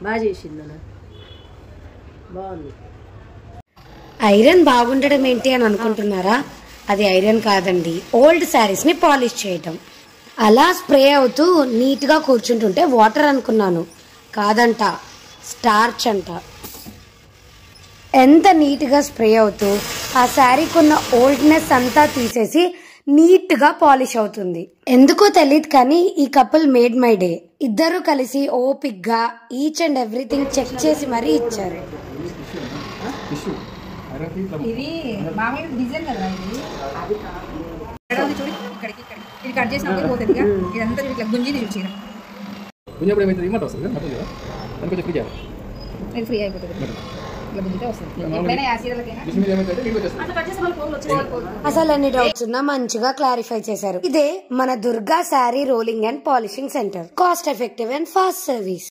బాగా చేసింది అన్న, బాగుంది. ఐరన్ బాగుండడం ఏంటి అని అనుకుంటున్నారా? అది ఐరన్ కాదండి, ఓల్డ్ శారీస్ ని పాలిష్ చేయటం. అలా స్ప్రే అవుతూ నీట్ గా కూర్చుంటుంటే వాటర్ అనుకున్నాను, కాదంట స్టార్చ్ అంట. ఎంత నీట్ గా స్ప్రే అవుతూ ఆ శారీకున్న ఓల్డ్నెస్ అంతా తీసేసి నీట్ గా పాలిష్ అవుతుంది. ఎందుకో తెలియదు కానీ ఈ కపుల్ మేడ్ మై డే. ఇద్దరు కలిసి ఓపిక్ గా ఈచ్ అండ్ ఎవ్రీథింగ్ చెక్ చేసి మరీ ఇచ్చారు. ఇది మామూలుగా డిజైన్ కదా, ఇది చూడు ఇక్కడికి ఇది కట్ చేసినప్పుడు పోతుందిగా, ఇదంతా ఇట్లా గుంజిది చూసి ఇది ఫ్రీ అయిపోతుంది. ఇట్లా గుంజితే వస్తుంది. అసలు ఎన్ని డౌట్స్ ఉన్నా మంచిగా క్లారిఫై చేశారు. ఇదే మన Durga sari rolling and polishing centre. Cost effective and fast service.